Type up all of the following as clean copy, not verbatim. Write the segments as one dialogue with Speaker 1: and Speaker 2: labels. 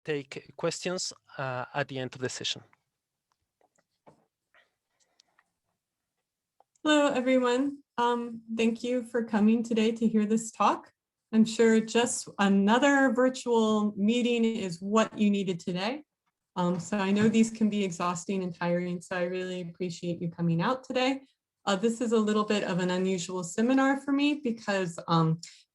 Speaker 1: take questions at the end of the session.
Speaker 2: Hello, everyone. Thank you for coming today to hear this talk. I'm sure just another virtual meeting is what you needed today. So I know these can be exhausting and tiring, so I really appreciate you coming out today. This is a little bit of an unusual seminar for me because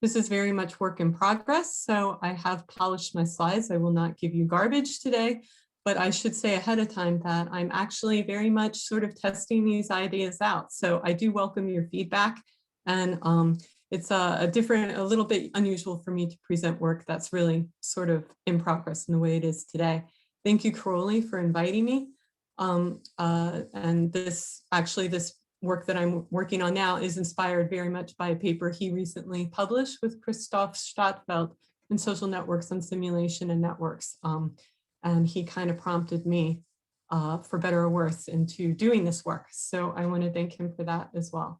Speaker 2: this is very much work in progress. So I have polished my slides. I will not give you garbage today, but I should say ahead of time that I'm actually very much sort of testing these ideas out. So I do welcome your feedback, and it's a little bit unusual for me to present work that's really sort of in progress in the way it is today. Thank you, Crowley, for inviting me. And this work that I'm working on now is inspired very much by a paper he recently published with Christoph Stadtfeld in Social Networks on Simulation and Networks. And he kind of prompted me, for better or worse, into doing this work. So I want to thank him for that as well.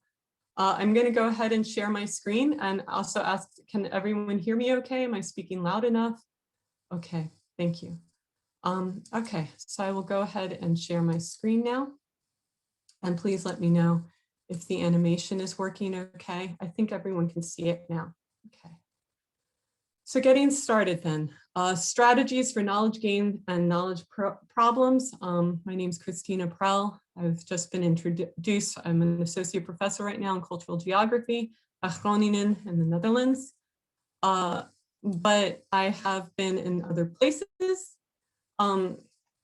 Speaker 2: I'm going to go ahead and share my screen and also ask, can everyone hear me okay? Am I speaking loud enough? Okay, thank you. Okay, so I will go ahead and share my screen now. And please let me know if the animation is working okay. I think everyone can see it now. Okay. So getting started then, strategies for knowledge gain and knowledge problems. My name is Christina Prell. I've just been introduced. I'm an associate professor right now in cultural geography at Groningen in the Netherlands. But I have been in other places.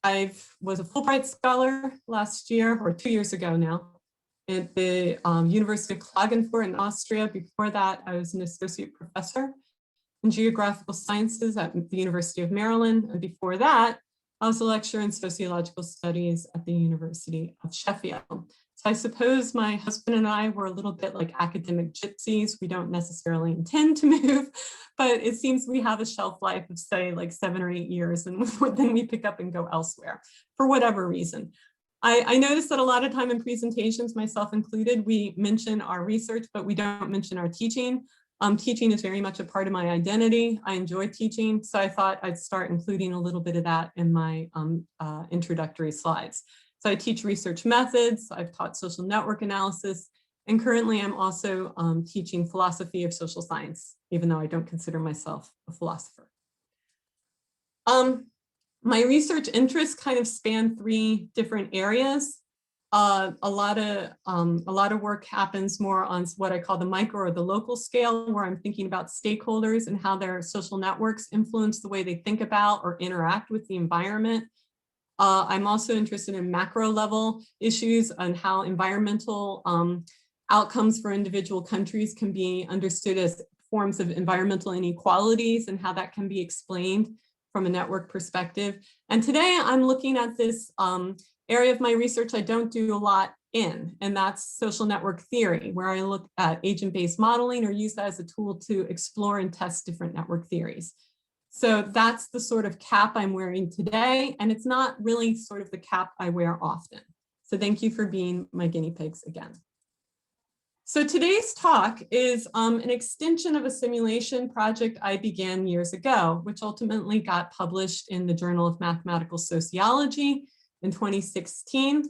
Speaker 2: I was a Fulbright scholar last year, or 2 years ago now, at the University of Klagenfurt in Austria. Before that, I was an associate professor in geographical sciences at the University of Maryland. And before that, I was a lecturer in sociological studies at the University of Sheffield. So I suppose my husband and I were a little bit like academic gypsies. We don't necessarily intend to move, but it seems we have a shelf life of, say, like 7 or 8 years, and then we pick up and go elsewhere for whatever reason. I noticed that a lot of time in presentations, myself included, we mention our research, but we don't mention our teaching. Teaching is very much a part of my identity. I enjoy teaching, so I thought I'd start including a little bit of that in my introductory slides. So I teach research methods, I've taught social network analysis, and currently I'm also teaching philosophy of social science, even though I don't consider myself a philosopher. My research interests kind of span 3 different areas. A lot of work happens more on what I call the micro or the local scale, where I'm thinking about stakeholders and how their social networks influence the way they think about or interact with the environment. I'm also interested in macro level issues on how environmental outcomes for individual countries can be understood as forms of environmental inequalities and how that can be explained from a network perspective. And today I'm looking at this area of my research I don't do a lot in, and that's social network theory, where I look at agent-based modeling or use that as a tool to explore and test different network theories. So that's the sort of cap I'm wearing today, and it's not really sort of the cap I wear often. So thank you for being my guinea pigs again. So today's talk is an extension of a simulation project I began years ago, which ultimately got published in the Journal of Mathematical Sociology in 2016.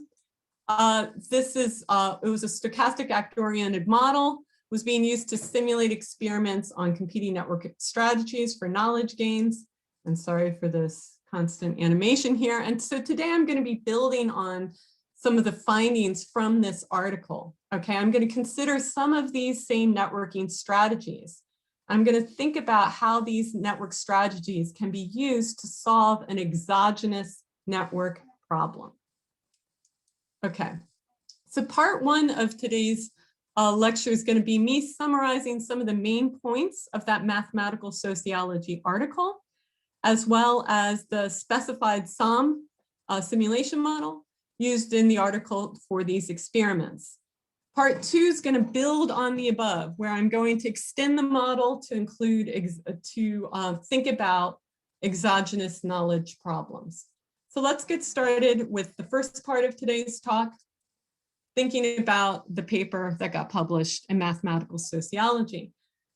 Speaker 2: It was a stochastic actor-oriented model, was being used to simulate experiments on competing network strategies for knowledge gains. And sorry for this constant animation here. And so today I'm going to be building on some of the findings from this article. Okay, I'm going to consider some of these same networking strategies. I'm going to think about how these network strategies can be used to solve an exogenous network problem. Okay, so part 1 of today's lecture is going to be me summarizing some of the main points of that mathematical sociology article, as well as the specified SOM simulation model used in the article for these experiments. Part 2 is going to build on the above, where I'm going to extend the model to include, think about exogenous knowledge problems. So let's get started with the first part of today's talk, thinking about the paper that got published in Mathematical Sociology.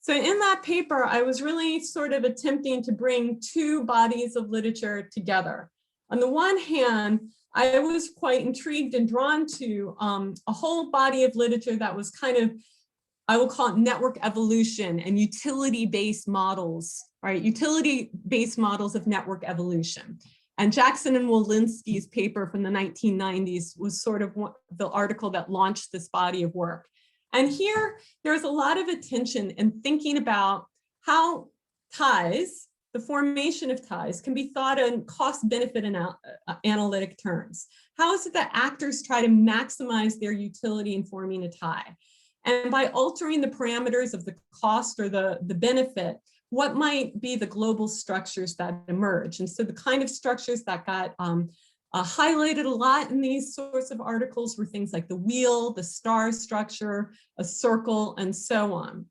Speaker 2: So in that paper, I was really sort of attempting to bring two bodies of literature together. On the one hand, I was quite intrigued and drawn to a whole body of literature that was kind of, I will call it network evolution and utility-based models, right? Utility-based models of network evolution. And Jackson and Walensky's paper from the 1990s was sort of the article that launched this body of work. And here, there's a lot of attention in thinking about how ties, the formation of ties, can be thought in cost-benefit analytic terms. How is it that actors try to maximize their utility in forming a tie? And by altering the parameters of the cost or the benefit, what might be the global structures that emerge? And so the kind of structures that got highlighted a lot in these sorts of articles were things like the wheel, the star structure, a circle, and so on.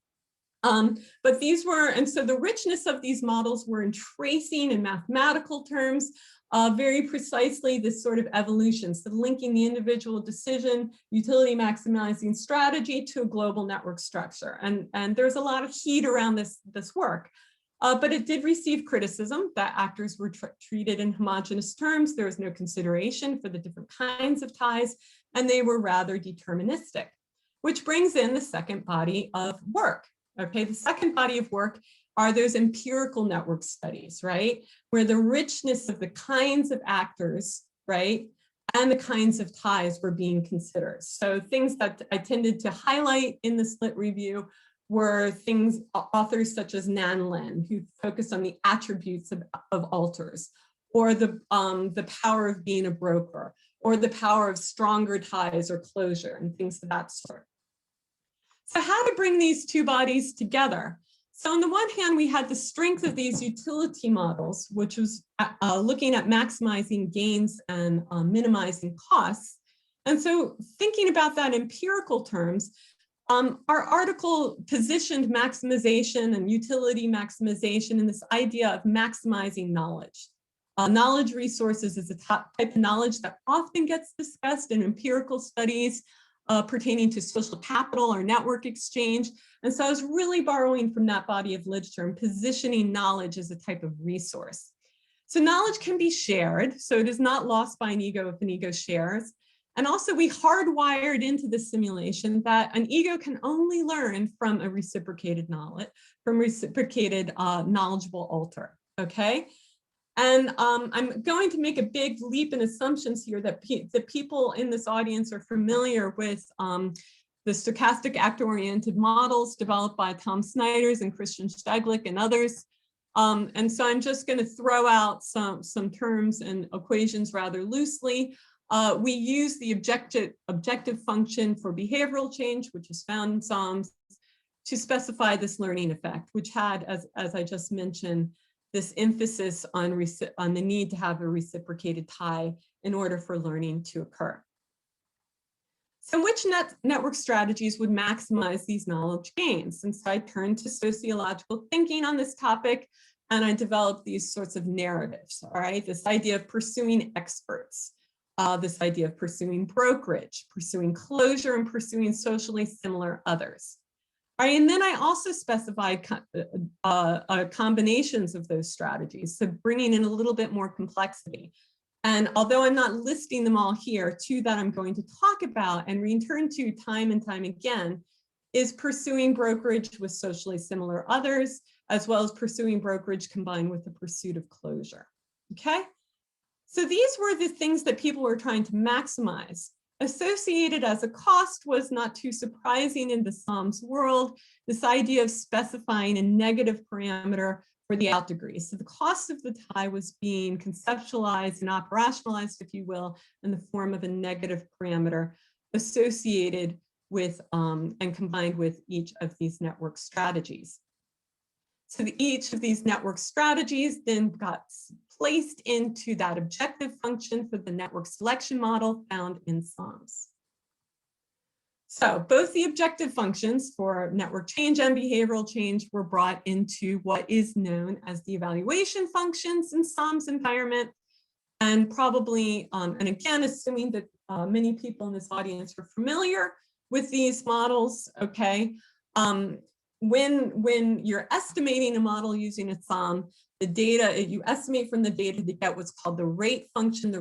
Speaker 2: But these were, and so the richness of these models were in tracing in mathematical terms, very precisely this sort of evolution, so linking the individual decision, utility maximizing strategy to a global network structure. And there's a lot of heat around this work. But it did receive criticism that actors were treated in homogeneous terms. There was no consideration for the different kinds of ties, and they were rather deterministic, which brings in the second body of work. Okay, the second body of work are those empirical network studies, right? Where the richness of the kinds of actors, right, and the kinds of ties were being considered. So things that I tended to highlight in the split review were things, authors such as Nan Lin, who focused on the attributes of alters, or the power of being a broker, or the power of stronger ties or closure, and things of that sort. So how to bring these two bodies together? So on the one hand, we had the strength of these utility models, which was looking at maximizing gains and minimizing costs. And so thinking about that in empirical terms, our article positioned maximization and utility maximization in this idea of maximizing knowledge. Knowledge resources is a type of knowledge that often gets discussed in empirical studies pertaining to social capital or network exchange. And so I was really borrowing from that body of literature and positioning knowledge as a type of resource. So knowledge can be shared, so it is not lost by an ego if an ego shares. And also we hardwired into the simulation that an ego can only learn from a reciprocated knowledge, from reciprocated knowledgeable alter, okay? And I'm going to make a big leap in assumptions here that the people in this audience are familiar with the stochastic actor-oriented models developed by Tom Snyders and Christian Steglick and others. And so I'm just going to throw out some terms and equations rather loosely. We use the objective function for behavioral change, which is found in SOMs, to specify this learning effect, which had, as I just mentioned, this emphasis on the need to have a reciprocated tie in order for learning to occur. So which network strategies would maximize these knowledge gains? And so I turned to sociological thinking on this topic, and I developed these sorts of narratives, all right? This idea of pursuing experts, this idea of pursuing brokerage, pursuing closure, and pursuing socially similar others. All right, and then I also specified combinations of those strategies, so bringing in a little bit more complexity. And although I'm not listing them all here, two that I'm going to talk about and return to time and time again is pursuing brokerage with socially similar others, as well as pursuing brokerage combined with the pursuit of closure, okay? So these were the things that people were trying to maximize. Associated as a cost was not too surprising in the SOMs world, this idea of specifying a negative parameter for the out degree. So the cost of the tie was being conceptualized and operationalized, if you will, in the form of a negative parameter associated with and combined with each of these network strategies. So each of these network strategies then got placed into that objective function for the network selection model found in SOMs. So both the objective functions for network change and behavioral change were brought into what is known as the evaluation functions in SOMs environment. And probably, and again, assuming that many people in this audience are familiar with these models, okay, when you're estimating a model using a sum, the data, you estimate from the data to get what's called the rate function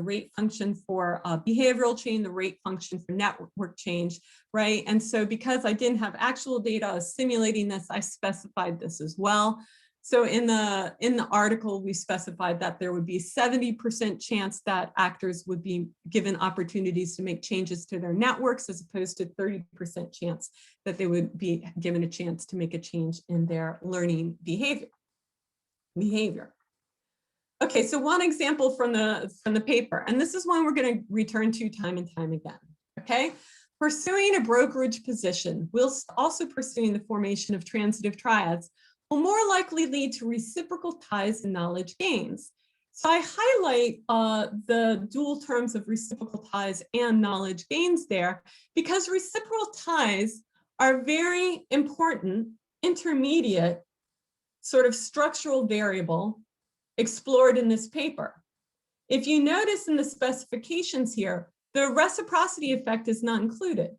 Speaker 2: for behavioral change, the rate function for network change, right? And so because I didn't have actual data, I was simulating this, I specified this as well. So in the article, we specified that there would be 70% chance that actors would be given opportunities to make changes to their networks, as opposed to 30% chance that they would be given a chance to make a change in their learning behavior. Okay, so one example from the paper, and this is one we're going to return to time and time again. Okay, pursuing a brokerage position whilst also pursuing the formation of transitive triads will more likely lead to reciprocal ties and knowledge gains. So I highlight the dual terms of reciprocal ties and knowledge gains there, because reciprocal ties are very important, intermediate, sort of structural variable explored in this paper. If you notice in the specifications here, the reciprocity effect is not included,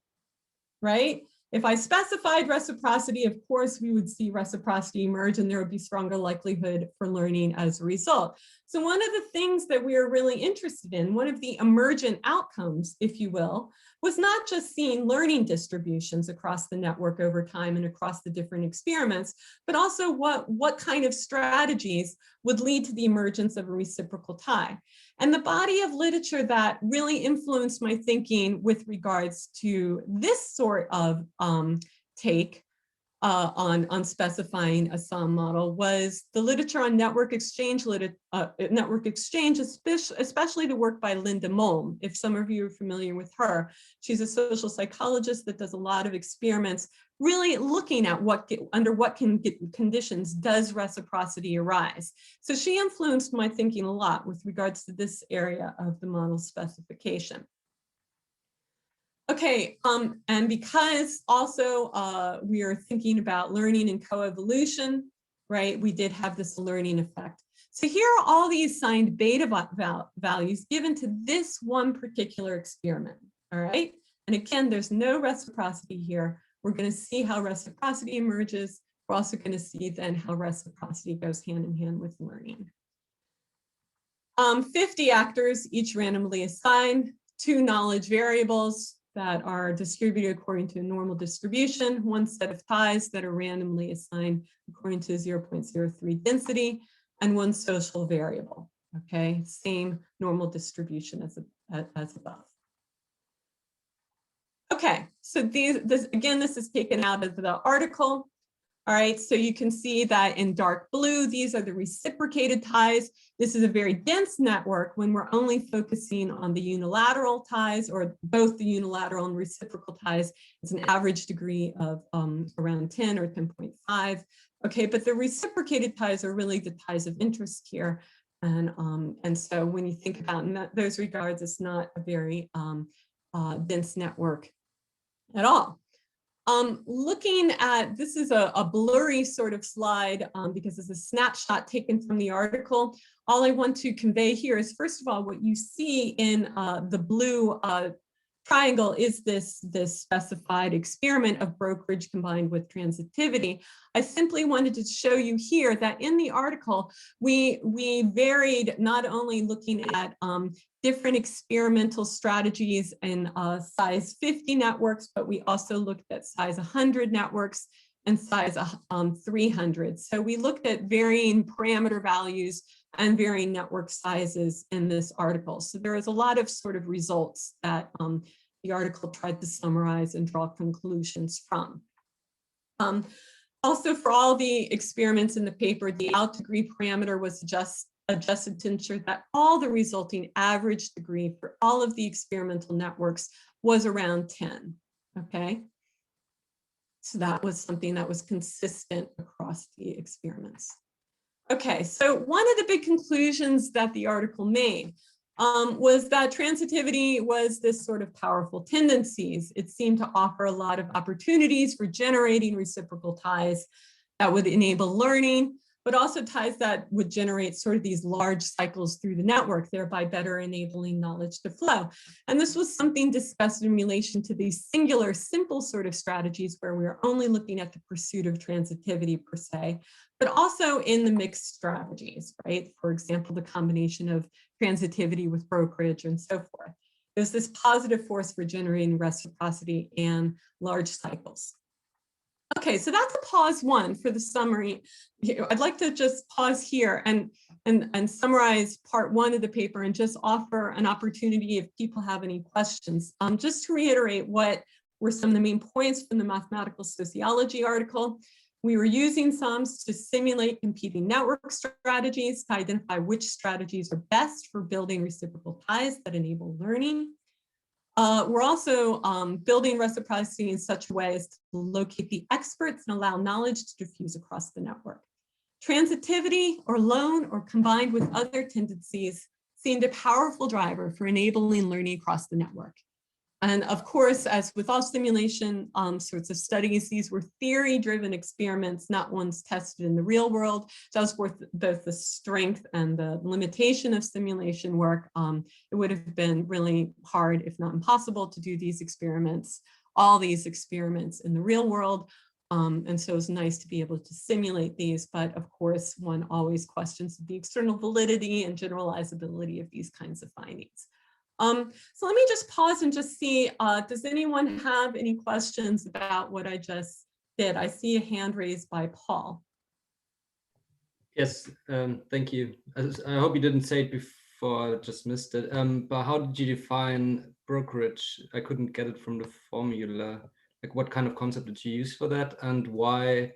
Speaker 2: right? If I specified reciprocity, of course, we would see reciprocity emerge and there would be stronger likelihood for learning as a result. So one of the things that we are really interested in, one of the emergent outcomes, if you will, was not just seeing learning distributions across the network over time and across the different experiments, but also what kind of strategies would lead to the emergence of a reciprocal tie. And the body of literature that really influenced my thinking with regards to this sort of take on specifying a SOM model was the literature on network exchange, especially the work by Linda Mulm. If some of you are familiar with her, she's a social psychologist that does a lot of experiments really looking at under what conditions does reciprocity arise. So she influenced my thinking a lot with regards to this area of the model specification. Okay, and because also we are thinking about learning and coevolution, right? We did have this learning effect. So here are all the assigned beta values given to this one particular experiment, all right? And again, there's no reciprocity here. We're going to see how reciprocity emerges. We're also going to see then how reciprocity goes hand in hand with learning. 50 actors, each randomly assigned, 2 knowledge variables that are distributed according to a normal distribution, 1 set of ties that are randomly assigned according to 0.03 density, and 1 social variable. Okay, same normal distribution as above. Okay, so this is taken out of the article. All right, so you can see that in dark blue, these are the reciprocated ties. This is a very dense network when we're only focusing on the unilateral ties, or both the unilateral and reciprocal ties. It's an average degree of around 10 or 10.5. Okay, but the reciprocated ties are really the ties of interest here. And so when you think about in those regards, it's not a very dense network at all. Looking at, this is a blurry sort of slide because it's a snapshot taken from the article. All I want to convey here is, first of all, what you see in the blue triangle is this specified experiment of brokerage combined with transitivity. I simply wanted to show you here that in the article, we varied not only looking at different experimental strategies in size 50 networks, but we also looked at size 100 networks and size 300. So we looked at varying parameter values and varying network sizes in this article. So there is a lot of sort of results that the article tried to summarize and draw conclusions from. Also, for all the experiments in the paper, the out degree parameter was adjusted to ensure that all the resulting average degree for all of the experimental networks was around 10, okay? So that was something that was consistent across the experiments. Okay, so one of the big conclusions that the article made was that transitivity was this sort of powerful tendencies. It seemed to offer a lot of opportunities for generating reciprocal ties that would enable learning. but also ties that would generate sort of these large cycles through the network, thereby better enabling knowledge to flow. And this was something discussed in relation to these singular, simple sort of strategies where we're only looking at the pursuit of transitivity per se, but also in the mixed strategies, right? For example, the combination of transitivity with brokerage and so forth. There's this positive force for generating reciprocity and large cycles. Okay, so that's a pause one for the summary. I'd like to just pause here and summarize part one of the paper and just offer an opportunity if people have any questions. Just to reiterate what were some of the main points from the mathematical sociology article. We were using SOMs to simulate competing network strategies to identify which strategies are best for building reciprocal ties that enable learning. We're also building reciprocity in such a way as to locate the experts and allow knowledge to diffuse across the network. Transitivity or alone or combined with other tendencies seemed a powerful driver for enabling learning across the network. And of course, as with all simulation sorts of studies, these were theory-driven experiments, not ones tested in the real world. So that's worth both the strength and the limitation of simulation work. It would have been really hard, if not impossible, to do these experiments, all these experiments in the real world. And so it's nice to be able to simulate these, but of course, one always questions the external validity and generalizability of these kinds of findings. So let me just pause and just see, does anyone have any questions about what I just did? I see a hand raised by Paul.
Speaker 3: Yes, thank you. I hope you didn't say it before, I just missed it. But how did you define brokerage? I couldn't get it from the formula. Like, what kind of concept did you use for that? And why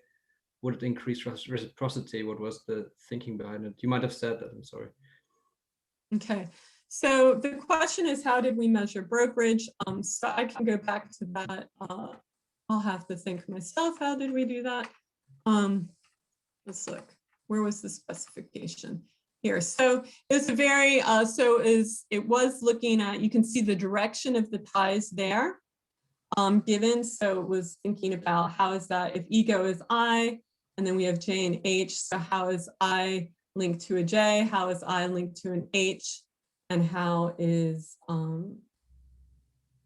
Speaker 3: would it increase reciprocity? What was the thinking behind it? You might have said that, I'm sorry.
Speaker 2: Okay. So the question is, how did we measure brokerage? So I can go back to that. I'll have to think myself. How did we do that? Let's look. Where was the specification? Here. So it's a very, it was looking at, you can see the direction of the ties there given. So it was thinking about how is that, if ego is I, and then we have J and H. So how is I linked to a J? How is I linked to an H? And how is, oh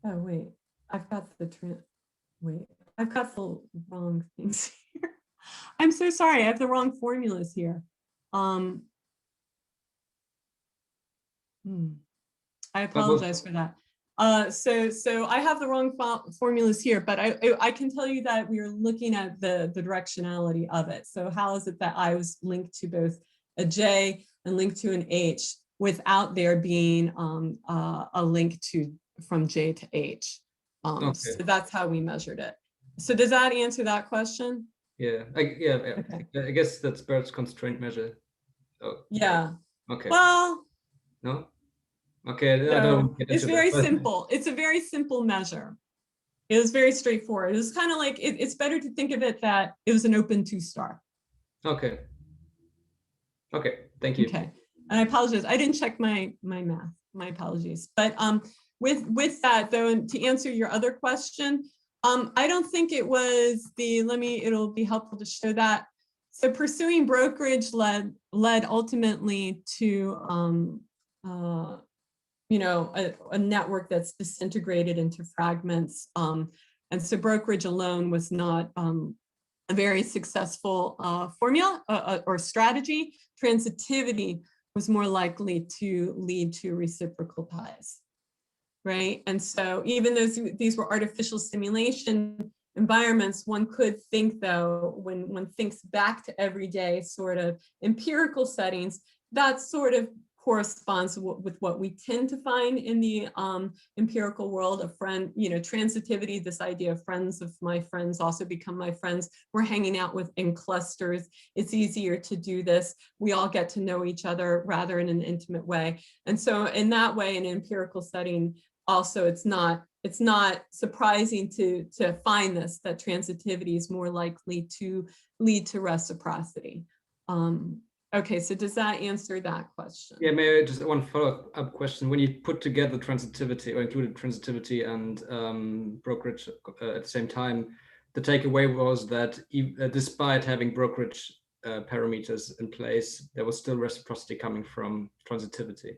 Speaker 2: wait, I've got the wrong things here. I'm so sorry, I have the wrong formulas here. I apologize for that. So I have the wrong formulas here, but I can tell you that we are looking at the directionality of it. So how is it that I was linked to both a J and linked to an H without there being a link from J to H?
Speaker 3: Okay.
Speaker 2: So that's how we measured it. So does that answer that question?
Speaker 3: Yeah, okay. I guess that's Bert's constraint measure. Oh,
Speaker 2: yeah.
Speaker 3: Okay.
Speaker 2: Well,
Speaker 3: no? Okay,
Speaker 2: no,
Speaker 3: I don't get
Speaker 2: it's
Speaker 3: into
Speaker 2: very
Speaker 3: that.
Speaker 2: simple. It's a very simple measure. It was very straightforward. It was kind of like, it's better to think of it that it was an open 2-star.
Speaker 3: Okay. Okay, thank you.
Speaker 2: Okay, and I apologize. I didn't check my math. My apologies. But with that though, and to answer your other question, I don't think it was it'll be helpful to show that. So pursuing brokerage led ultimately to a network that's disintegrated into fragments. And so brokerage alone was not a very successful formula or strategy. Transitivity was more likely to lead to reciprocal ties, right? And so even though these were artificial simulation environments, one could think though, when one thinks back to everyday sort of empirical settings, that sort of corresponds with what we tend to find in the empirical world. A friend, transitivity, this idea of friends of my friends also become my friends. We're hanging out in clusters. It's easier to do this. We all get to know each other rather in an intimate way. And so in that way, in an empirical setting, also it's not surprising to find that transitivity is more likely to lead to reciprocity. Okay, so does that answer that question?
Speaker 3: Yeah, maybe just one follow-up question. When you put together transitivity or included transitivity and brokerage at the same time, the takeaway was that despite having brokerage parameters in place, there was still reciprocity coming from transitivity.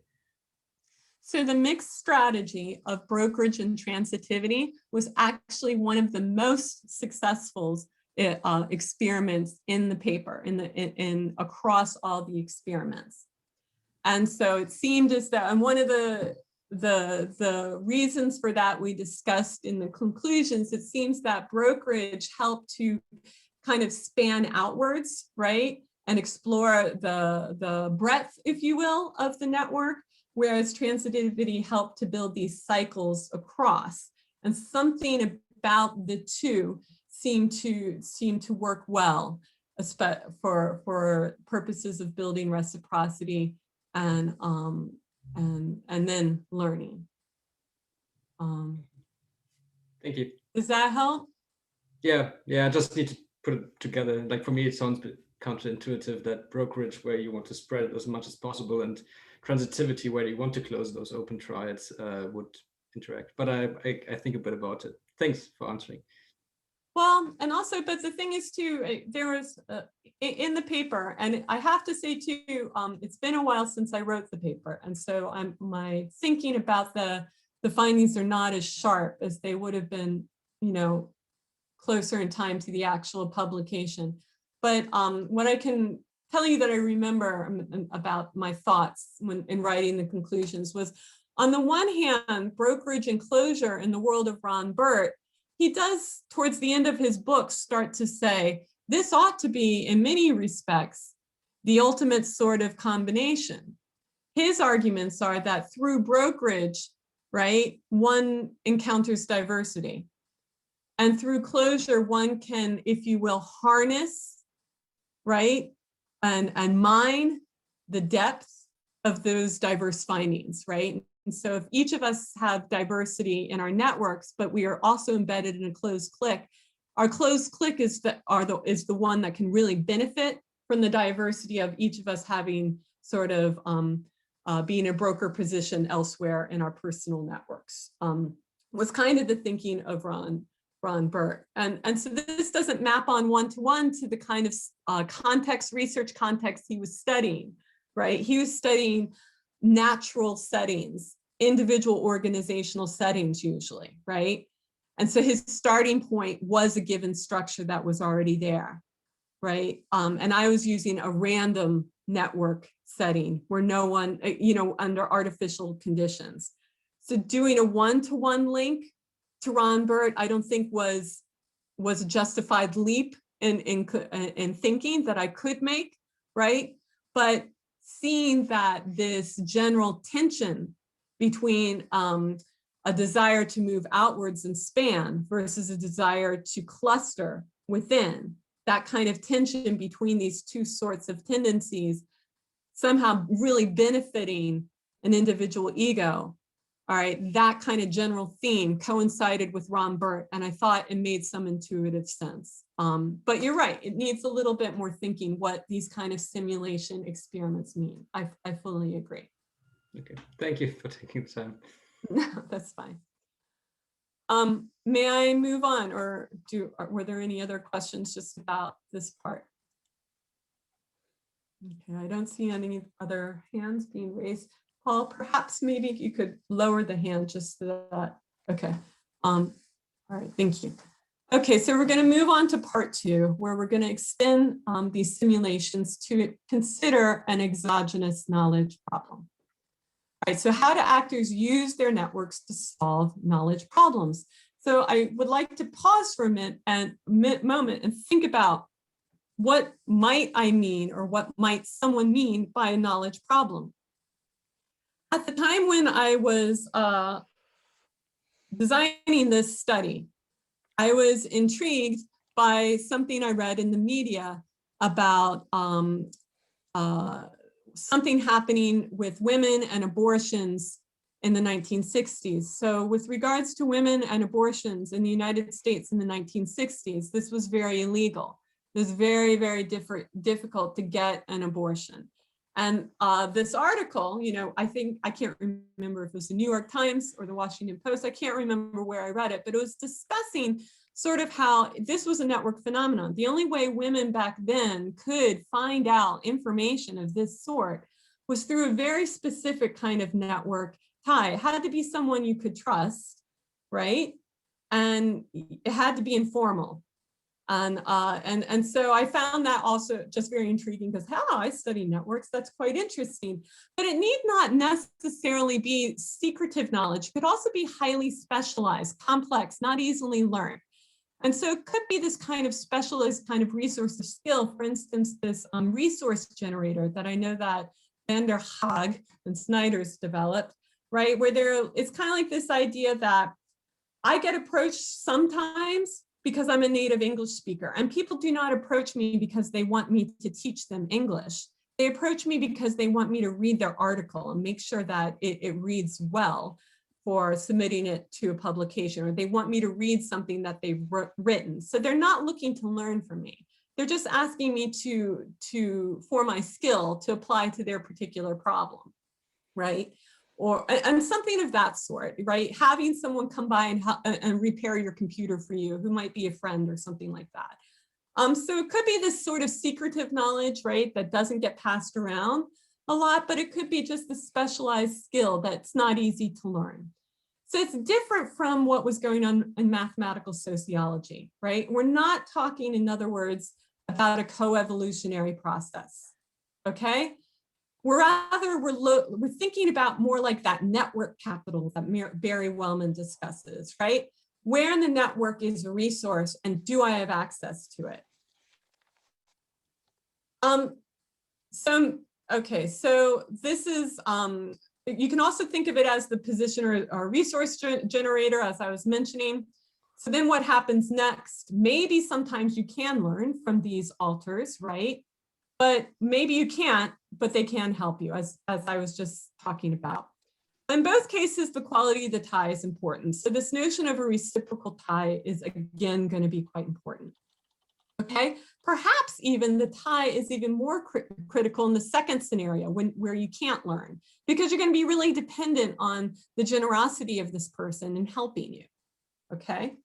Speaker 2: So the mixed strategy of brokerage and transitivity was actually one of the most successful experiments in the paper, in across all the experiments. And so it seemed as though, and one of the reasons for that we discussed in the conclusions, it seems that brokerage helped to kind of span outwards, right? And explore the breadth, if you will, of the network, whereas transitivity helped to build these cycles across. And something about the two seemed to work well for purposes of building reciprocity and then learning.
Speaker 3: Thank you.
Speaker 2: Does that help?
Speaker 3: Yeah, I just need to put it together. Like for me, it sounds a bit counterintuitive that brokerage, where you want to spread it as much as possible, and transitivity, where you want to close those open triads, would interact. But I think a bit about it. Thanks for answering.
Speaker 2: Well, and also, but the thing is too, there was in the paper, and I have to say too, it's been a while since I wrote the paper, and so my thinking about the findings are not as sharp as they would have been, you know, closer in time to the actual publication. But what I can tell you that I remember about my thoughts when in writing the conclusions was, on the one hand, brokerage and closure in the world of Ron Burt, he does, towards the end of his book, start to say, this ought to be, in many respects, the ultimate sort of combination. His arguments are that through brokerage, right, one encounters diversity. And through closure, one can, if you will, harness, right, and mine the depth of those diverse findings, right? And so if each of us have diversity in our networks, but we are also embedded in a closed clique, our closed clique is the one that can really benefit from the diversity of each of us having sort of being a broker position elsewhere in our personal networks. Was kind of the thinking of Ron Burt. And so this doesn't map on one-to-one to the kind of research context he was studying, right? He was studying natural settings, individual organizational settings usually, right? And so his starting point was a given structure that was already there, right? And I was using a random network setting where no one, you know, under artificial conditions. So doing a one-to-one link to Ron Burt, I don't think was a justified leap in thinking that I could make, right? But seeing that this general tension between a desire to move outwards and span versus a desire to cluster within, that kind of tension between these two sorts of tendencies somehow really benefiting an individual ego. All right, that kind of general theme coincided with Ron Burt, and I thought it made some intuitive sense. But you're right, it needs a little bit more thinking what these kind of simulation experiments mean. I fully agree.
Speaker 3: Okay, thank you for taking the time.
Speaker 2: No, that's fine. May I move on, or were there any other questions just about this part? Okay, I don't see any other hands being raised. Paul, perhaps maybe you could lower the hand just so that, okay. All right, thank you. Okay, so we're going to move on to part 2, where we're going to extend these simulations to consider an exogenous knowledge problem. All right, so how do actors use their networks to solve knowledge problems? So I would like to pause for a moment and think about what might I mean, or what might someone mean by a knowledge problem? At the time when I was designing this study, I was intrigued by something I read in the media about something happening with women and abortions in the 1960s. So with regards to women and abortions in the United States in the 1960s, this was very illegal. It was very, very difficult to get an abortion. And this article, you know, I can't remember if it was the New York Times or the Washington Post. I can't remember where I read it, but it was discussing sort of how this was a network phenomenon. The only way women back then could find out information of this sort was through a very specific kind of network tie. It had to be someone you could trust, right? And it had to be informal. And so I found that also just very intriguing because, I study networks, that's quite interesting. But it need not necessarily be secretive knowledge. It could also be highly specialized, complex, not easily learned. And so it could be this kind of specialized kind of resource or skill. For instance, this resource generator that I know that Van der Haag and Snyder's developed, right? Where it's kind of like this idea that I get approached sometimes because I'm a native English speaker, and people do not approach me because they want me to teach them English. They approach me because they want me to read their article and make sure that it reads well for submitting it to a publication, or they want me to read something that they've written. So they're not looking to learn from me. They're just asking me for my skill to apply to their particular problem, right? And something of that sort, right? Having someone come by and repair your computer for you, who might be a friend or something like that. So it could be this sort of secretive knowledge, right, that doesn't get passed around a lot, but it could be just a specialized skill that's not easy to learn. So it's different from what was going on in mathematical sociology, right? We're not talking, in other words, about a coevolutionary process, okay? We're thinking about more like that network capital that Barry Wellman discusses, right? Where in the network is a resource and do I have access to it? So this is, you can also think of it as the position or resource generator, as I was mentioning. So then what happens next? Maybe sometimes you can learn from these alters, right? But maybe you can't, but they can help you, as I was just talking about. In both cases, the quality of the tie is important. So this notion of a reciprocal tie is, again, going to be quite important. Okay, perhaps even the tie is even more critical in the second scenario where you can't learn, because you're going to be really dependent on the generosity of this person in helping you. Okay.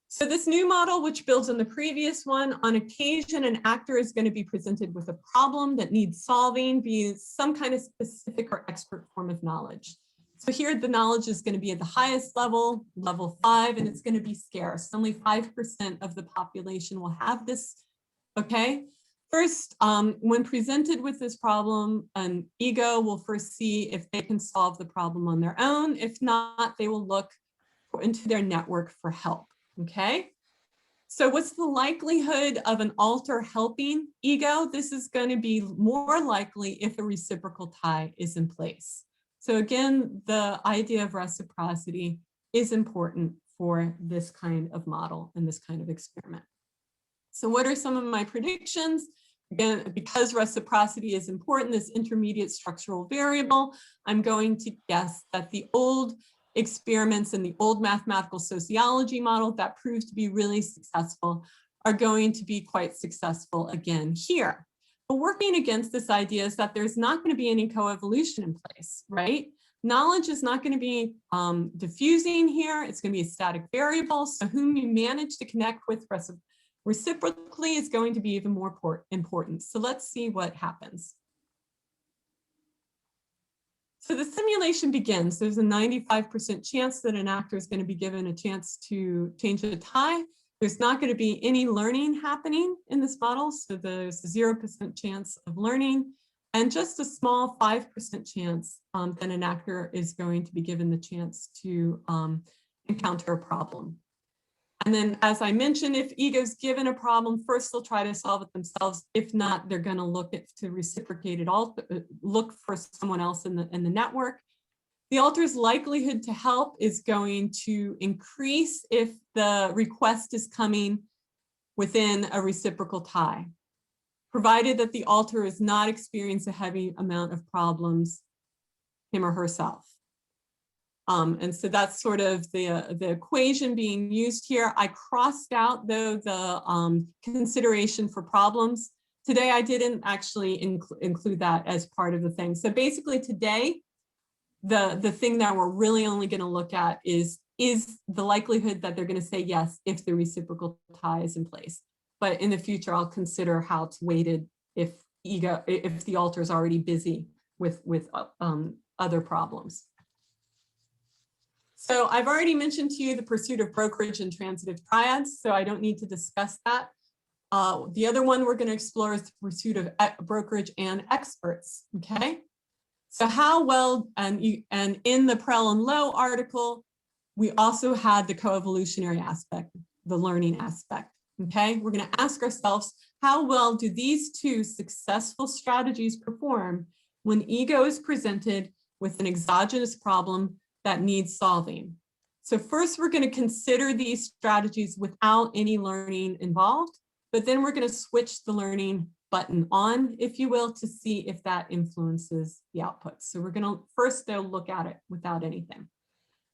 Speaker 2: So this new model, which builds on the previous one, on occasion, an actor is going to be presented with a problem that needs solving, be some kind of specific or expert form of knowledge. So here the knowledge is going to be at the highest level, level 5, and it's going to be scarce. Only 5% of the population will have this, okay? First, when presented with this problem, an ego will first see if they can solve the problem on their own. If not, they will look into their network for help. Okay, so what's the likelihood of an alter helping ego? This is going to be more likely if a reciprocal tie is in place. So again, the idea of reciprocity is important for this kind of model and this kind of experiment. So what are some of my predictions? Again, because reciprocity is important, this intermediate structural variable, I'm going to guess that the old experiments in the old mathematical sociology model that proved to be really successful are going to be quite successful again here. But working against this idea is that there's not going to be any coevolution in place, right? Knowledge is not going to be diffusing here. It's going to be a static variable. So whom you manage to connect with reciprocally is going to be even more important. So let's see what happens. So the simulation begins. There's a 95% chance that an actor is going to be given a chance to change a tie. There's not going to be any learning happening in this model. So there's a 0% chance of learning and just a small 5% chance that an actor is going to be given the chance to encounter a problem. And then, as I mentioned, if ego's given a problem, first they'll try to solve it themselves. If not, they're going to look to reciprocated look for someone else in the network. The alter's likelihood to help is going to increase if the request is coming within a reciprocal tie, provided that the alter is not experiencing a heavy amount of problems, him or herself. And so that's sort of the equation being used here. I crossed out, though, the consideration for problems. Today, I didn't actually include that as part of the thing. So basically today, the thing that we're really only going to look at is is the likelihood that they're going to say yes if the reciprocal tie is in place. But in the future, I'll consider how it's weighted if the alter is already busy with other problems. So I've already mentioned to you the pursuit of brokerage and transitive triads, so I don't need to discuss that. The other one we're going to explore is the pursuit of brokerage and experts. Okay, so how well, and in the Prell and Lowe article, we also had the coevolutionary aspect, the learning aspect. Okay, we're going to ask ourselves, how well do these two successful strategies perform when ego is presented with an exogenous problem that needs solving? So first, we're going to consider these strategies without any learning involved, but then we're going to switch the learning button on, if you will, to see if that influences the output. So we're going to first, though, look at it without anything.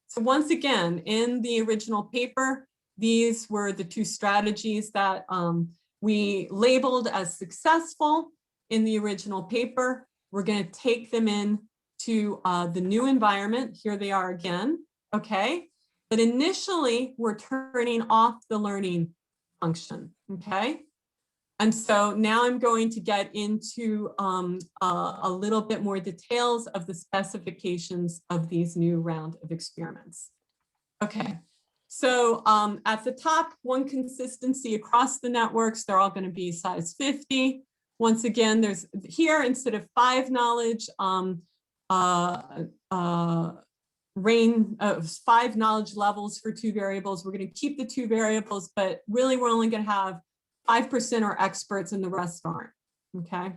Speaker 2: So once again, in the original paper, these were the two strategies that we labeled as successful in the original paper. We're going to take them in to the new environment. Here they are again, okay? But initially, we're turning off the learning function, okay? And so now I'm going to get into a little bit more details of the specifications of these new round of experiments. Okay, so at the top, one consistency across the networks, they're all going to be size 50. Once again, there's here, instead of 5 knowledge, range of 5 knowledge levels for 2 variables. We're going to keep the 2 variables, but really we're only going to have 5% are experts and the rest aren't, okay?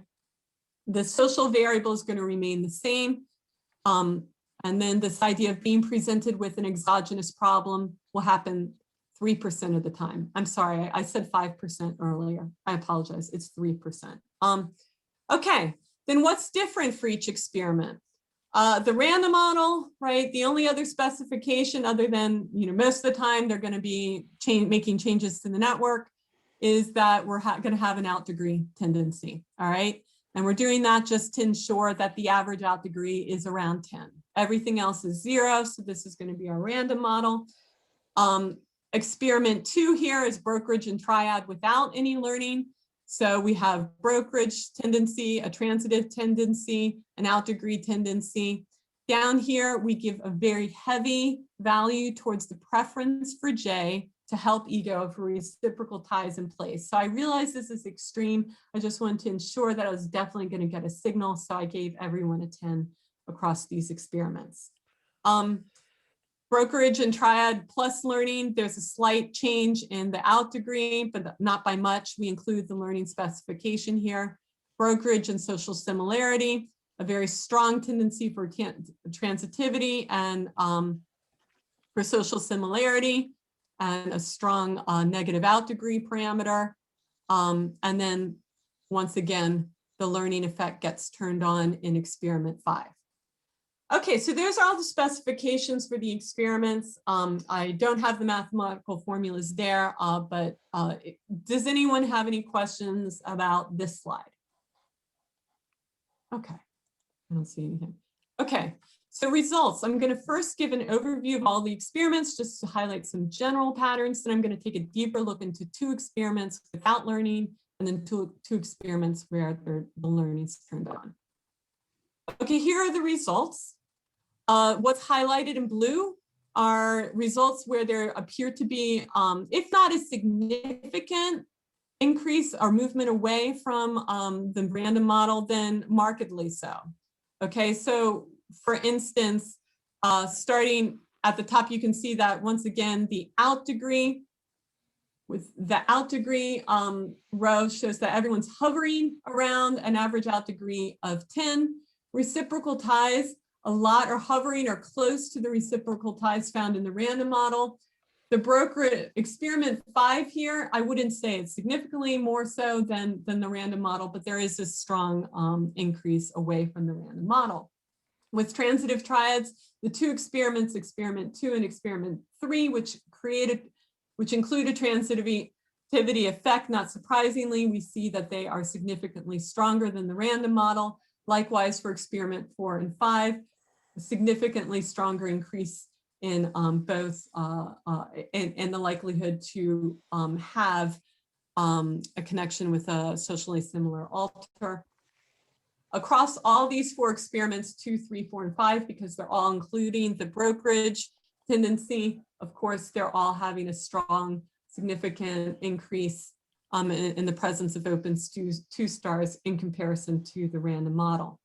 Speaker 2: The social variable is going to remain the same. And then this idea of being presented with an exogenous problem will happen 3% of the time. I'm sorry, I said 5% earlier. I apologize, it's 3%. Okay, then what's different for each experiment? The random model, right? The only other specification other than, most of the time they're going to be making changes to the network is that we're going to have an out degree tendency, all right? And we're doing that just to ensure that the average out degree is around 10. Everything else is 0, so this is going to be our random model. Experiment 2 here is brokerage and triad without any learning. So we have brokerage tendency, a transitive tendency, an out degree tendency. Down here, we give a very heavy value towards the preference for J to help ego for reciprocal ties in place. So I realize this is extreme. I just wanted to ensure that I was definitely going to get a signal. So I gave everyone a 10 across these experiments. Brokerage and triad plus learning, there's a slight change in the out degree, but not by much. We include the learning specification here. Brokerage and social similarity, a very strong tendency for transitivity and for social similarity, and a strong negative out degree parameter. And then once again, the learning effect gets turned on in experiment 5. Okay, so there's all the specifications for the experiments. I don't have the mathematical formulas there, but does anyone have any questions about this slide? Okay, I don't see anything. Okay, so results. I'm going to first give an overview of all the experiments just to highlight some general patterns. Then I'm going to take a deeper look into 2 experiments without learning, and then two experiments where the learning's turned on. Okay, here are the results. What's highlighted in blue are results where there appear to be, if not a significant increase or movement away from the random model, then markedly so. Okay, so for instance, starting at the top, you can see that once again, the out degree, with the out degree row shows that everyone's hovering around an average out degree of 10. Reciprocal ties, a lot are hovering or close to the reciprocal ties found in the random model. The broker experiment 5 here, I wouldn't say it's significantly more so than the random model, but there is a strong increase away from the random model. With transitive triads, the 2 experiments, experiment 2 and experiment 3, which include a transitivity effect, not surprisingly, we see that they are significantly stronger than the random model. Likewise for experiment 4 and 5, a significantly stronger increase in both and the likelihood to have a connection with a socially similar alter. Across all these 4 experiments, 2, 3, 4, and 5, because they're all including the brokerage tendency, of course, they're all having a strong, significant increase in the presence of open 2 stars in comparison to the random model.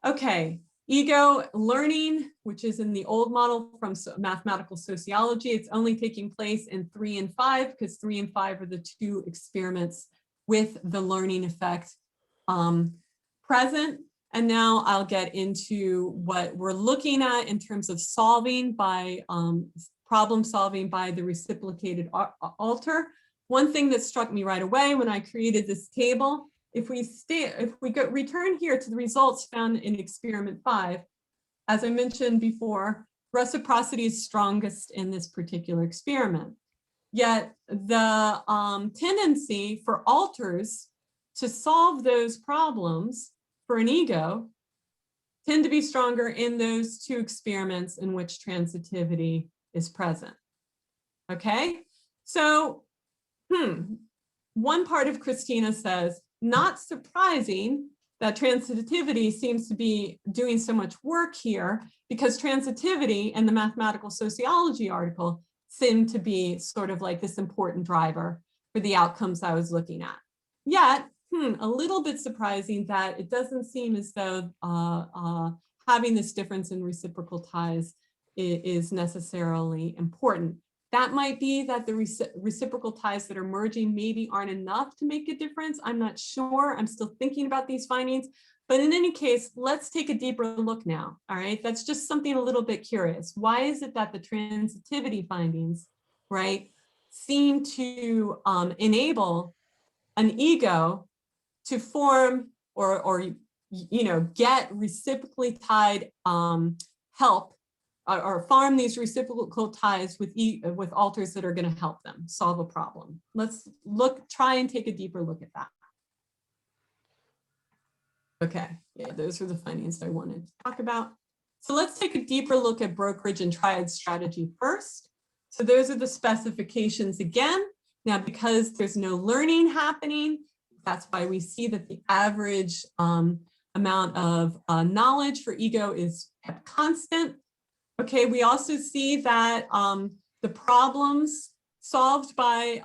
Speaker 2: Okay, ego learning, which is in the old model from mathematical sociology, it's only taking place in 3 and 5, because 3 and 5 are the 2 experiments with the learning effect present. And now I'll get into what we're looking at in terms of solving by problem solving by the reciprocated alter. One thing that struck me right away when I created this table, if we return here to the results found in experiment 5, as I mentioned before, reciprocity is strongest in this particular experiment. Yet the tendency for alters to solve those problems for an ego tend to be stronger in those 2 experiments in which transitivity is present. Okay, so one part of Christina says, not surprising that transitivity seems to be doing so much work here, because transitivity and the mathematical sociology article seem to be sort of like this important driver for the outcomes I was looking at. Yet, a little bit surprising that it doesn't seem as though having this difference in reciprocal ties is necessarily important. That might be that the reciprocal ties that are merging maybe aren't enough to make a difference. I'm not sure. I'm still thinking about these findings. But in any case, let's take a deeper look now. All right, that's just something a little bit curious. Why is it that the transitivity findings, right, seem to enable an ego to form or get reciprocally tied help or farm these reciprocal ties with alters that are going to help them solve a problem? Let's try and take a deeper look at that. Okay, yeah, those are the findings I wanted to talk about. So let's take a deeper look at brokerage and triad strategy first. So those are the specifications again. Now, because there's no learning happening, that's why we see that the average amount of knowledge for ego is kept constant. Okay, we also see that the problems solved by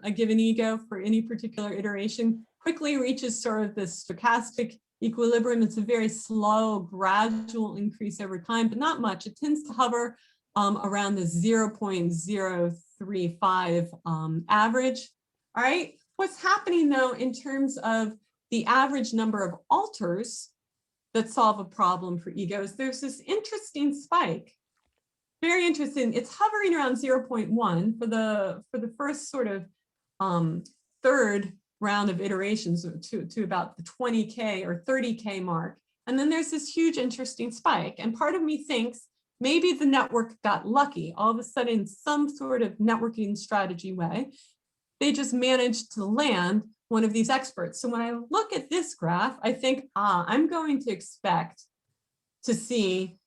Speaker 2: a given ego for any particular iteration quickly reaches sort of this stochastic equilibrium. It's a very slow, gradual increase over time, but not much. It tends to hover around the 0.035 average. All right, what's happening though in terms of the average number of alters that solve a problem for egos, there's this interesting spike. Very interesting. It's hovering around 0.1 for the first sort of third round of iterations to about the 20K or 30K mark. And then there's this huge interesting spike. And part of me thinks maybe the network got lucky. All of a sudden, some sort of networking strategy way, they just managed to land one of these experts. So when I look at this graph, I think, I'm going to expect to see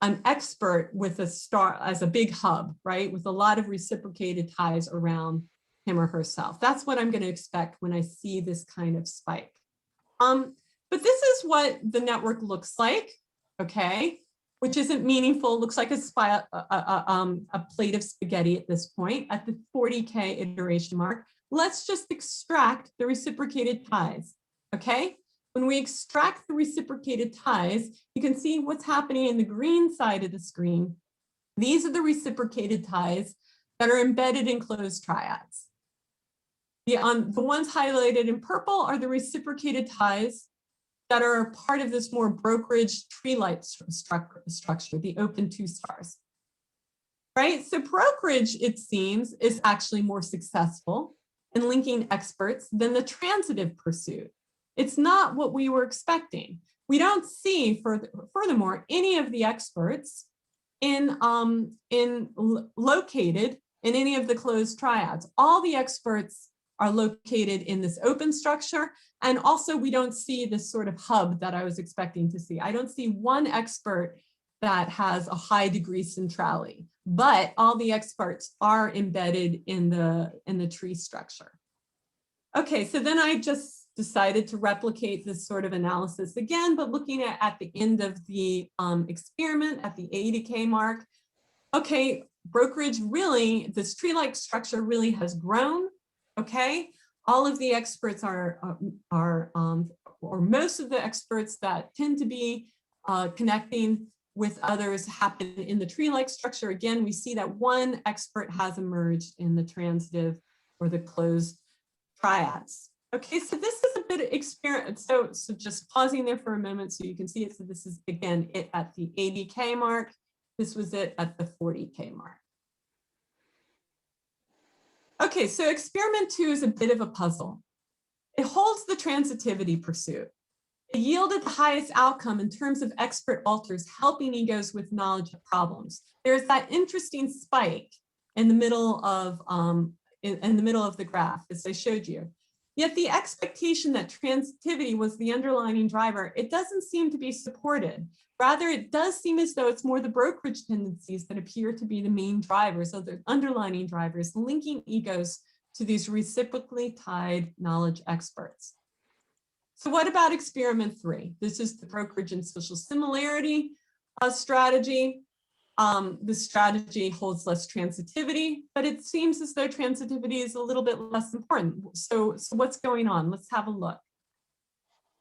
Speaker 2: an expert with a star as a big hub, right? With a lot of reciprocated ties around him or herself. That's what I'm going to expect when I see this kind of spike. But this is what the network looks like, okay? Which isn't meaningful. It looks like a plate of spaghetti at this point at the 40K iteration mark. Let's just extract the reciprocated ties, okay? When we extract the reciprocated ties, you can see what's happening in the green side of the screen. These are the reciprocated ties that are embedded in closed triads. The ones highlighted in purple are the reciprocated ties that are part of this more brokerage tree-like structure, the open 2 stars. Right? So brokerage, it seems, is actually more successful in linking experts than the transitive pursuit. It's not what we were expecting. We don't see, furthermore, any of the experts located in any of the closed triads. All the experts are located in this open structure. And also we don't see this sort of hub that I was expecting to see. I don't see one expert that has a high degree centrality, but all the experts are embedded in the tree structure. Okay, so then I just decided to replicate this sort of analysis again, but looking at the end of the experiment at the 80K mark. Okay, Brokerage really, this tree-like structure really has grown. Okay, all of the experts or most of the experts that tend to be connecting with others happen in the tree-like structure. Again, we see that one expert has emerged in the transitive or the closed triads. Okay, so this is a bit of experience. So just pausing there for a moment so you can see it. So this is, again, it at the 80K mark. This was it at the 40K mark. Okay, so experiment 2 is a bit of a puzzle. It holds the transitivity pursuit. It yielded the highest outcome in terms of expert alters helping egos with knowledge of problems. There's that interesting spike in the middle of the graph, as I showed you. Yet the expectation that transitivity was the underlying driver, it doesn't seem to be supported. Rather, it does seem as though it's more the brokerage tendencies that appear to be the main drivers, so the underlining drivers, linking egos to these reciprocally tied knowledge experts. So what about experiment 3? This is the brokerage and social similarity strategy. This strategy holds less transitivity, but it seems as though transitivity is a little bit less important. So what's going on? Let's have a look.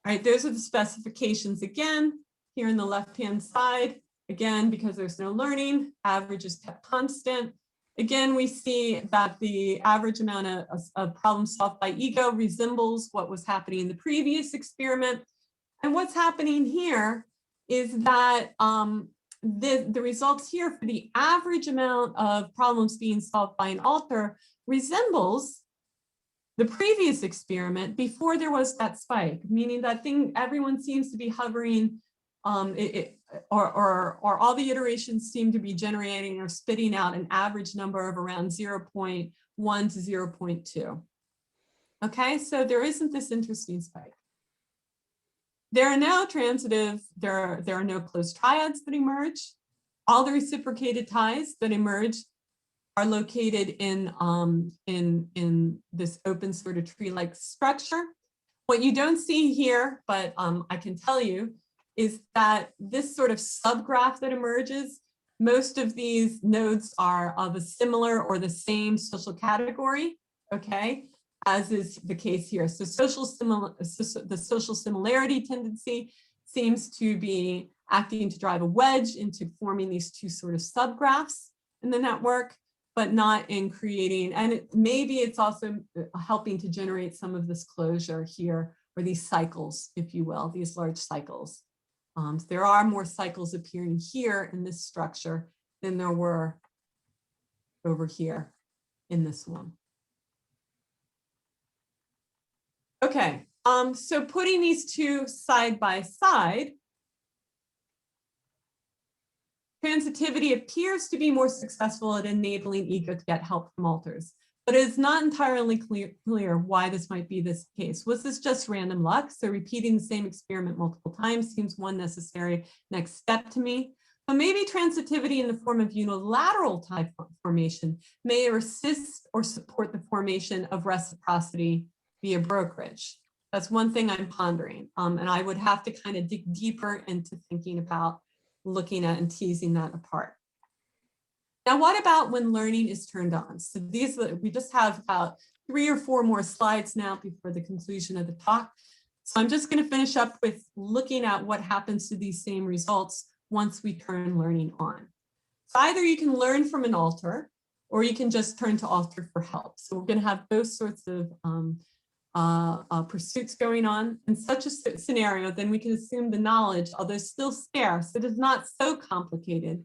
Speaker 2: All right, those are the specifications again, here in the left-hand side. Again, because there's no learning, average is kept constant. Again, we see that the average amount of problems solved by ego resembles what was happening in the previous experiment. And what's happening here is that the results here for the average amount of problems being solved by an alter resembles the previous experiment before there was that spike, meaning that everyone seems to be hovering, or all the iterations seem to be generating or spitting out an average number of around 0.1 to 0.2. Okay, so there isn't this interesting spike. There are no transitive, there are no closed triads that emerge. All the reciprocated ties that emerge are located in this open sort of tree-like structure. What you don't see here, but I can tell you, is that this sort of subgraph that emerges, most of these nodes are of a similar or the same social category, okay, as is the case here. So the social similarity tendency seems to be acting to drive a wedge into forming these two sort of subgraphs in the network, but not in creating, and maybe it's also helping to generate some of this closure here, or these cycles, if you will, these large cycles. So there are more cycles appearing here in this structure than there were over here in this one. Okay, so putting these two side by side, transitivity appears to be more successful at enabling ego to get help from alters, but it is not entirely clear why this might be this case. Was this just random luck? So repeating the same experiment multiple times seems one necessary next step to me. But maybe transitivity in the form of unilateral type formation may assist or support the formation of reciprocity via brokerage. That's one thing I'm pondering. And I would have to kind of dig deeper into thinking about looking at and teasing that apart. Now, what about when learning is turned on? So we just have about 3 or 4 more slides now before the conclusion of the talk. So I'm just going to finish up with looking at what happens to these same results once we turn learning on. So either you can learn from an alter, or you can just turn to alter for help. So we're going to have both sorts of pursuits going on. In such a scenario, then we can assume the knowledge, although still scarce, it is not so complicated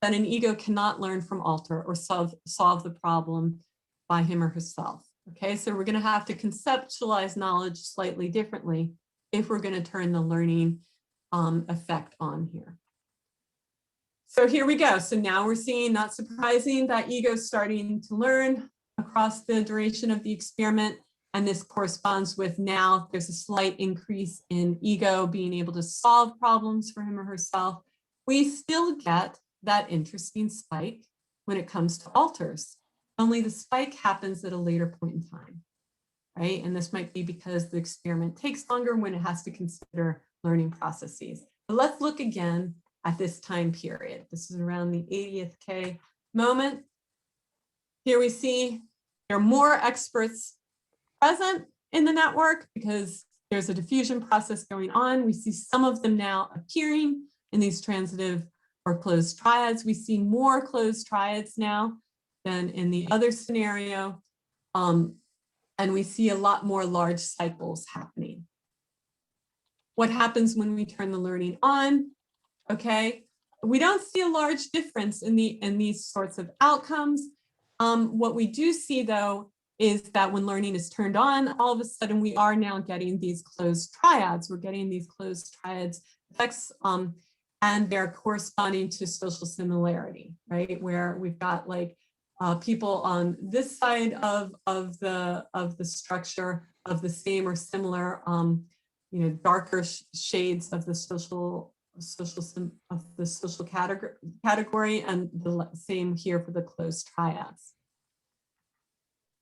Speaker 2: that an ego cannot learn from alter or solve the problem by him or herself. Okay, so we're going to have to conceptualize knowledge slightly differently if we're going to turn the learning effect on here. So here we go. So now we're seeing, not surprising, that ego is starting to learn across the duration of the experiment. And this corresponds with now there's a slight increase in ego being able to solve problems for him or herself. we still get that interesting spike when it comes to alters. Only the spike happens at a later point in time, right? And this might be because the experiment takes longer when it has to consider learning processes. But let's look again at this time period. This is around the 80th K moment. Here we see there are more experts present in the network because there's a diffusion process going on. We see some of them now appearing in these transitive or closed triads. We see more closed triads now than in the other scenario. And we see a lot more large cycles happening. What happens when we turn the learning on? Okay, we don't see a large difference in these sorts of outcomes. What we do see, though, is that when learning is turned on, all of a sudden we are now getting these closed triads. We're getting these closed triads effects, and they're corresponding to social similarity, right? Where we've got like people on this side of the structure of the same or similar, darker shades of the social category, and the same here for the closed triads.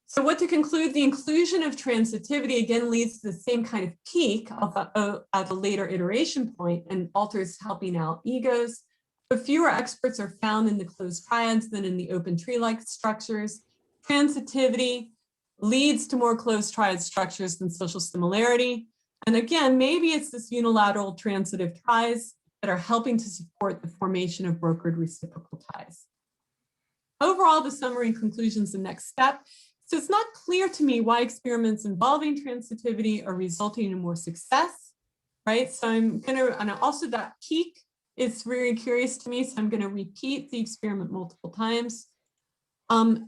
Speaker 2: So what to conclude, the inclusion of transitivity again leads to the same kind of peak at a later iteration point, and alters helping out egos. But fewer experts are found in the closed triads than in the open tree-like structures. Transitivity leads to more closed triad structures than social similarity. And again, maybe it's this unilateral transitive ties that are helping to support the formation of brokered reciprocal ties. Overall, the summary and conclusions the next step. So it's not clear to me why experiments involving transitivity are resulting in more success, right? So I'm gonna, and also that peak is very curious to me. So I'm gonna repeat the experiment multiple times.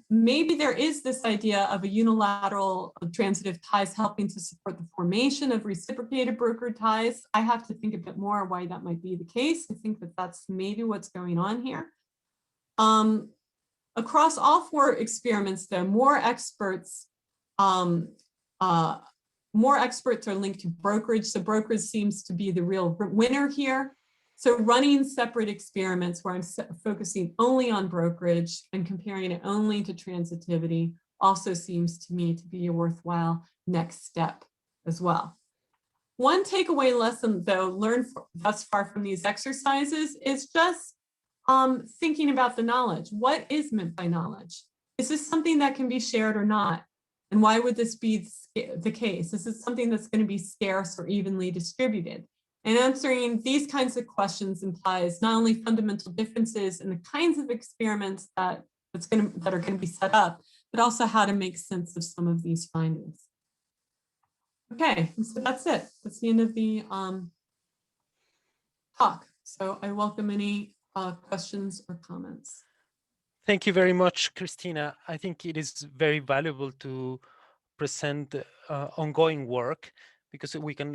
Speaker 2: Maybe there is this idea of a unilateral transitive ties helping to support the formation of reciprocated brokered ties. I have to think a bit more why that might be the case. I think that that's maybe what's going on here. Across all 4 experiments, though, more experts are linked to brokerage. So brokerage seems to be the real winner here. So running separate experiments where I'm focusing only on brokerage and comparing it only to transitivity also seems to me to be a worthwhile next step as well. One takeaway lesson, though, learned thus far from these exercises is just thinking about the knowledge. What is meant by knowledge? Is this something that can be shared or not? And why would this be the case? Is this something that's going to be scarce or evenly distributed? And answering these kinds of questions implies not only fundamental differences in the kinds of experiments that are going to be set up, but also how to make sense of some of these findings. Okay, so that's it. That's the end of the talk. So I welcome any questions or comments.
Speaker 1: Thank you very much, Christina. I think it is very valuable to present ongoing work, because we can